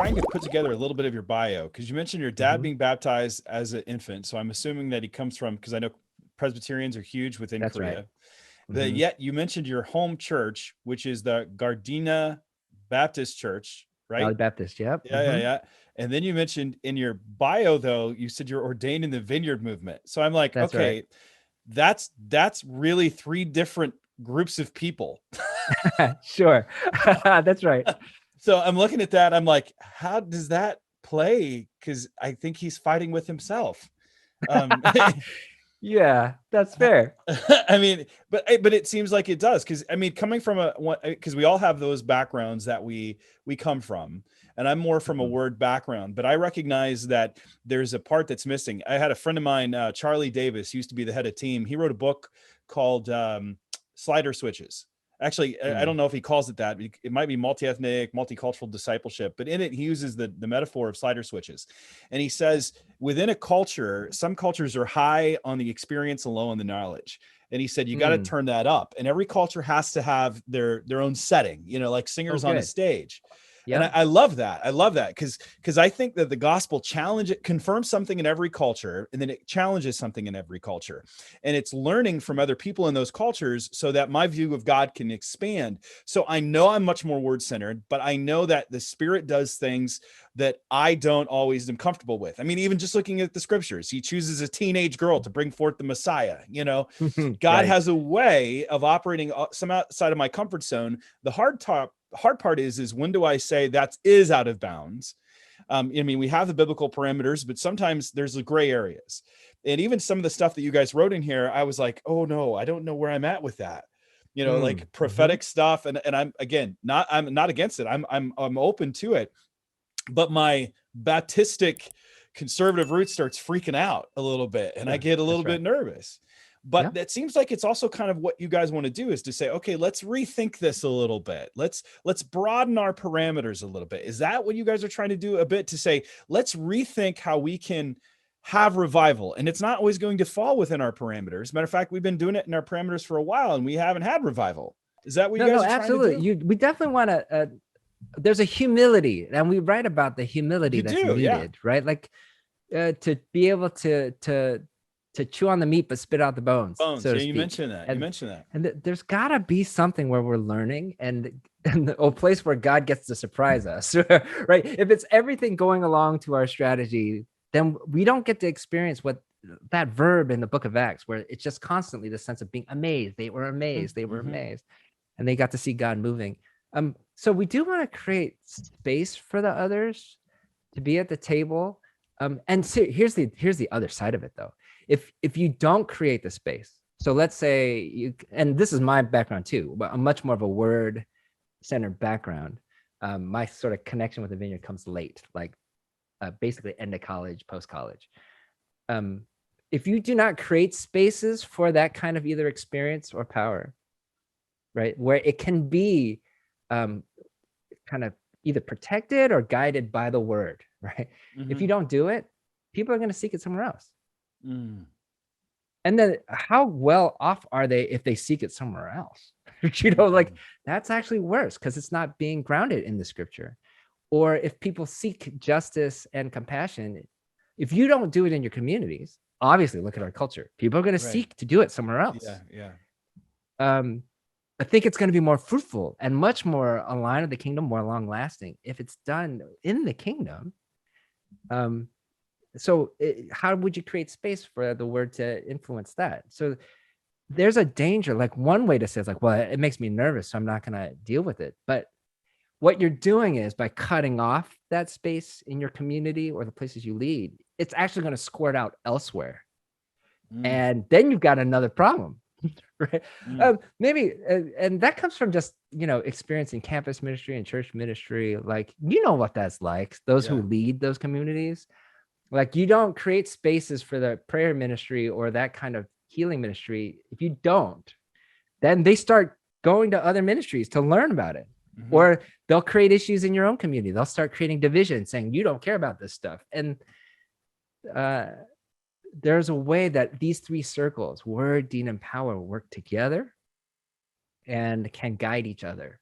trying to put together a little bit of your bio, because you mentioned your dad being baptized as an infant. So I'm assuming that he comes from, because I know Presbyterians are huge within That's Korea. right. But yet you mentioned your home church, which is the Gardena Baptist Church, Valley right? Baptist. Yep. Yeah. And then you mentioned in your bio, though, you said you're ordained in the Vineyard movement. So I'm like, That's okay, that's really three different groups of people. right. Sure. That's right. So I'm looking at that. I'm like, how does that play? Because I think he's fighting with himself. Yeah, that's fair. I mean, but it seems like it does, because I mean, coming from because we all have those backgrounds that we come from, and I'm more from a word background, but I recognize that there's a part that's missing. I had a friend of mine, Charlie Davis, used to be the head of team. He wrote a book called Slider Switches. Actually, I don't know if he calls it that. It might be multi-ethnic, multicultural discipleship, but in it, he uses the metaphor of slider switches. And he says, within a culture, some cultures are high on the experience and low on the knowledge. And he said, you got to turn that up. And every culture has to have their own setting, like singers on a stage. Yep. And I love that. I love that because I think that the gospel confirms something in every culture, and then it challenges something in every culture. And it's learning from other people in those cultures so that my view of God can expand. So I know I'm much more word-centered, but I know that the Spirit does things that I don't always am comfortable with. I mean, even just looking at the scriptures, he chooses a teenage girl to bring forth the Messiah. God has a way of operating some outside of my comfort zone. The hard part is when do I say that is out of bounds? I mean, we have the biblical parameters, but sometimes there's the gray areas. And even some of the stuff that you guys wrote in here, I was like, oh no, I don't know where I'm at with that. Like prophetic stuff. And I'm not against it. I'm open to it. But my Baptistic conservative root starts freaking out a little bit, and I get a little bit nervous. But that seems like it's also kind of what you guys want to do, is to say, okay, let's rethink this a little bit. Let's broaden our parameters a little bit. Is that what you guys are trying to do a bit, to say, let's rethink how we can have revival? And it's not always going to fall within our parameters. Matter of fact, we've been doing it in our parameters for a while, and we haven't had revival. Is that what you guys are absolutely trying to do? We definitely want to there's a humility, and we write about the humility that's needed, right? Like to be able to chew on the meat but spit out the bones. So to speak. You mentioned that. And there's gotta be something where we're learning, and a place where God gets to surprise us, right? If it's everything going along to our strategy, then we don't get to experience what that verb in the book of Acts, where it's just constantly the sense of being amazed. They were amazed. They were amazed, and they got to see God moving. So we do want to create space for the others to be at the table. And so here's the other side of it, though. If you don't create the space, so let's say and this is my background too, but I'm much more of a word-centered background. My sort of connection with the Vineyard comes late, like basically end of college, post-college. If you do not create spaces for that kind of either experience or power, right, where it can be kind of either protected or guided by the word, right? If you don't do it, people are going to seek it somewhere else. And then how well off are they if they seek it somewhere else? Like that's actually worse, because it's not being grounded in the scripture. Or if people seek justice and compassion, if you don't do it in your communities, obviously look at our culture, people are going to seek to do it somewhere else. I think it's going to be more fruitful and much more aligned with the kingdom, more long lasting if it's done in the kingdom. How would you create space for the word to influence that? So there's a danger. Like one way to say it's like, well, it makes me nervous, so I'm not going to deal with it. But what you're doing is, by cutting off that space in your community or the places you lead, it's actually going to squirt out elsewhere. And then you've got another problem. Right. Maybe, and that comes from just, experiencing campus ministry and church ministry. Like, what that's like, those who lead those communities. Like, you don't create spaces for the prayer ministry or that kind of healing ministry. If you don't, then they start going to other ministries to learn about it. Or they'll create issues in your own community. They'll start creating division, saying you don't care about this stuff. And there's a way that these three circles, word, deed, and power, work together and can guide each other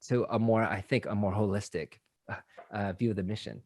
to a more holistic view of the mission.